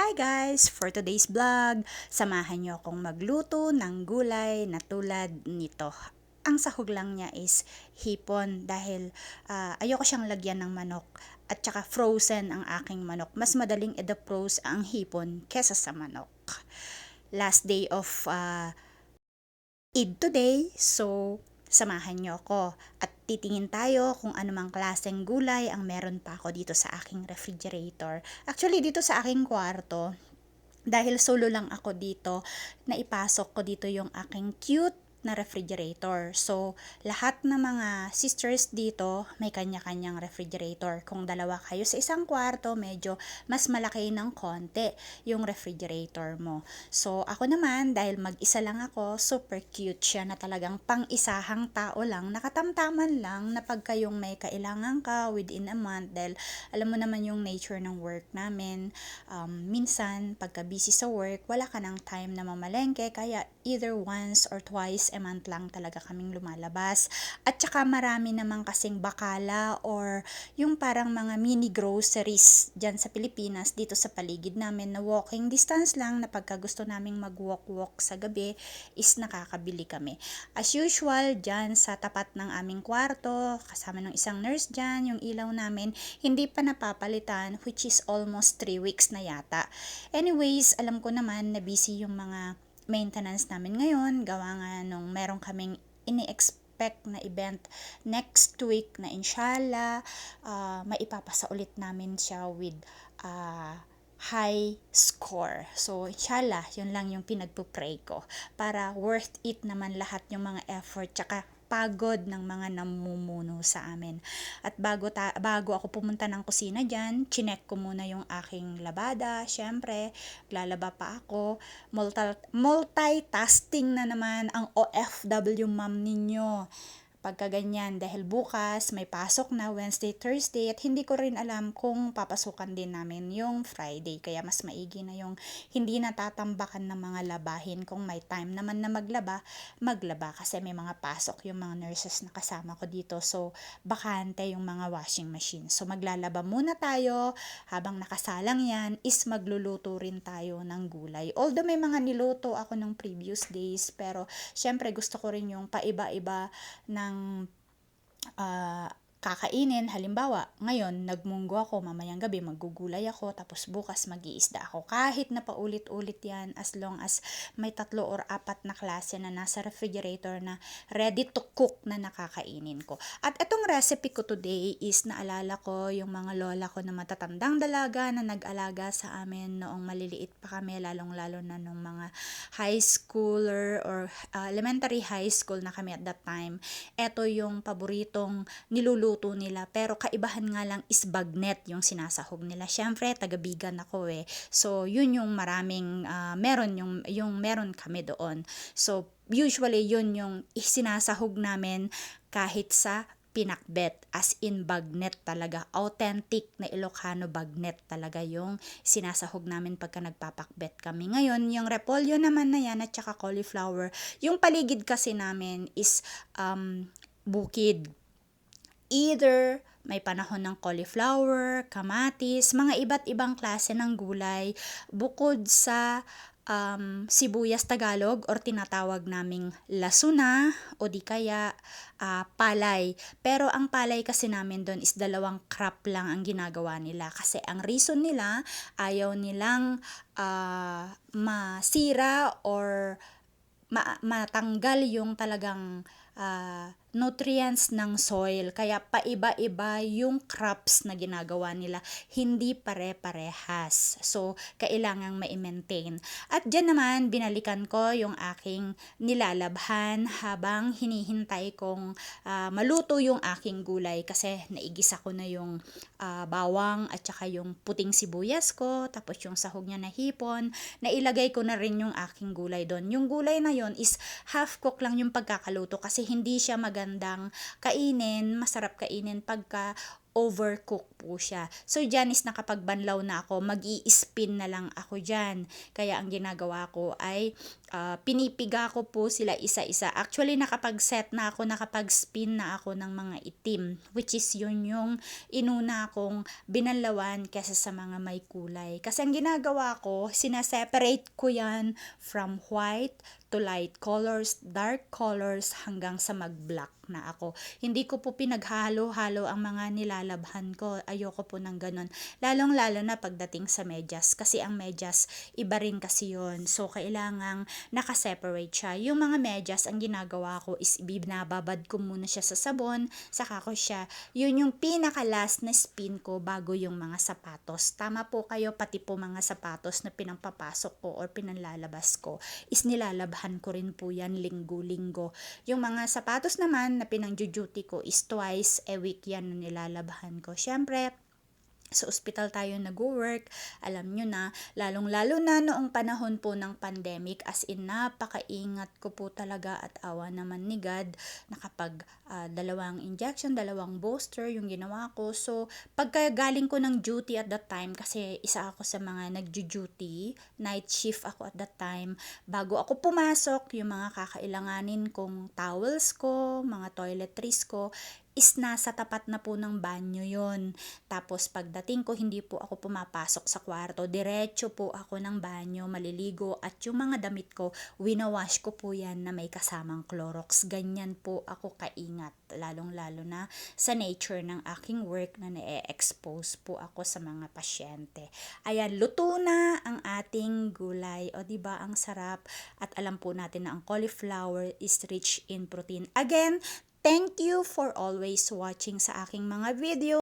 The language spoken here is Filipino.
Hi guys! For today's vlog, samahan nyo akong magluto ng gulay na tulad nito. Ang sahog lang niya is hipon dahil ayoko siyang lagyan ng manok at saka frozen ang aking manok. Mas madaling i-defroze ang hipon kesa sa manok. Last day of Eid today, so samahan nyo ako at titingin tayo kung anumang klaseng gulay ang meron pa ako dito sa aking refrigerator. Actually, dito sa aking kwarto, dahil solo lang ako dito, naipasok ko dito yung aking cute na refrigerator. So, lahat ng mga sisters dito may kanya-kanyang refrigerator. Kung dalawa kayo sa isang kwarto, medyo mas malaki ng konti yung refrigerator mo. So, ako naman, dahil mag-isa lang ako, super cute siya na talagang pang-isahang tao lang, nakatamtaman lang na pagka yung may kailangan ka within a month, dahil alam mo naman yung nature ng work namin, minsan pagka busy sa work, wala ka ng time na mamalengke, kaya either once or twice a month lang talaga kaming lumalabas. At saka marami naman kasing bakala or yung parang mga mini groceries dyan sa Pilipinas, dito sa paligid namin na walking distance lang, na pagka gusto naming mag-walk-walk sa gabi is nakakabili kami. As usual, dyan sa tapat ng aming kwarto, kasama ng isang nurse dyan, yung ilaw namin, hindi pa napapalitan, which is almost 3 weeks na yata. Anyways, alam ko naman na busy yung mga maintenance namin ngayon, gawa nga nung meron kaming ini-expect na event next week na inshallah, maipapasa ulit namin siya with high score. So, inshallah, yun lang yung pinagpo-pray ko para worth it naman lahat yung mga effort tsaka pagod ng mga namumuno sa amin. At bago ako pumunta ng kusina dyan, chinek ko muna yung aking labada. Syempre, lalaba pa ako. Multitasking na naman ang OFW mom ninyo. Pagka ganyan, dahil bukas may pasok na Wednesday, Thursday, at hindi ko rin alam kung papasukan din namin yung Friday. Kaya mas maigi na yung hindi natatambakan ng mga labahin. Kung may time naman na maglaba kasi may mga pasok yung mga nurses na kasama ko dito. So, bakante yung mga washing machine. So, maglalaba muna tayo. Habang nakasalang yan, is magluluto rin tayo ng gulay. Although may mga niluto ako ng previous days, pero syempre gusto ko rin yung paiba-iba ng kakainin. Halimbawa, ngayon nagmunggo ako, mamayang gabi maggugulay ako, tapos bukas mag-iisda ako. Kahit na paulit-ulit yan, as long as may 3 or 4 na klase na nasa refrigerator na ready to cook na nakakainin ko. At itong recipe ko today is naalala ko yung mga lola ko na matatandang dalaga na nag-alaga sa amin noong maliliit pa kami, lalong-lalo na nung mga high schooler or elementary high school na kami at that time. Ito yung paboritong niluluto nila, pero kaibahan nga lang is bagnet yung sinasahog nila. Syempre, taga-bigan ako eh. So, yun yung maraming meron yung meron kami doon. So, usually yun yung sinasahog namin kahit sa pinakbet, as in bagnet talaga. Authentic na Ilocano bagnet talaga yung sinasahog namin pagka nagpapakbet kami. Ngayon, yung repolyo naman na yan at saka cauliflower, yung paligid kasi namin is bukid. Either may panahon ng cauliflower, kamatis, mga iba't ibang klase ng gulay, bukod sa sibuyas Tagalog or tinatawag naming lasuna o di kaya palay. Pero ang palay kasi namin doon is 2 crop lang ang ginagawa nila. Kasi ang reason nila, ayaw nilang masira or matanggal yung talagang nutrients ng soil, kaya paiba-iba yung crops na ginagawa nila, hindi pare-parehas. So, kailangang ma-maintain. At dyan naman, binalikan ko yung aking nilalabhan habang hinihintay kong maluto yung aking gulay, kasi naigisa ko na yung bawang at saka yung puting sibuyas ko, tapos yung sahog niya na hipon, nailagay ko na rin yung aking gulay doon. Yung gulay na yon is half cook lang yung pagkakaluto, kasi hindi siya magandang kainin, masarap kainin pagka overcook po siya. So dyan is nakapagbanlaw na ako, mag-i-spin na lang ako dyan. Kaya ang ginagawa ko ay pinipiga ko po sila isa-isa. Actually nakapag-set na ako, nakapag-spin na ako ng mga itim, which is yun yung inuna kong binanlawan kesa sa mga may kulay. Kasi ang ginagawa ko, sinaseparate ko yan from white to light colors, dark colors, hanggang sa mag-black na ako. Hindi ko po pinaghalo-halo ang mga nilalabhan ko. Ayoko po ng ganun. Lalong-lalo na pagdating sa medyas. Kasi ang medyas, iba rin kasi yun. So, kailangang nakaseparate siya. Yung mga medyas, ang ginagawa ko is binababad ko muna siya sa sabon, saka ko siya. Yun yung pinaka-last na spin ko bago yung mga sapatos. Tama po kayo, pati po mga sapatos na pinampapasok ko or pinanlalabas ko is nilalabhan ko rin po yan linggo-linggo. Yung mga sapatos naman na pinang-duty ko is twice a week yan na nilalabhan ko. Syempre, sa ospital tayo nag-work, alam nyo na, lalong-lalo na noong panahon po ng pandemic, as in napakaingat ko po talaga at awa naman ni God, nakapag dalawang injection, dalawang booster yung ginawa ko. So, pagka galing ko ng duty at that time, kasi isa ako sa mga nag-duty, night shift ako at that time, bago ako pumasok, yung mga kakailanganin kong towels ko, mga toiletries ko, is nasa tapat na po ng banyo yon. Tapos pagdating ko, hindi po ako pumapasok sa kwarto. Diretso po ako ng banyo, maliligo, at yung mga damit ko, winawash ko po yan na may kasamang Clorox. Ganyan po ako kaingat, lalong-lalo na sa nature ng aking work na na-expose po ako sa mga pasyente. Ayan, luto na ang ating gulay. O diba, ang sarap. At alam po natin na ang cauliflower is rich in protein. Again, thank you for always watching sa aking mga video.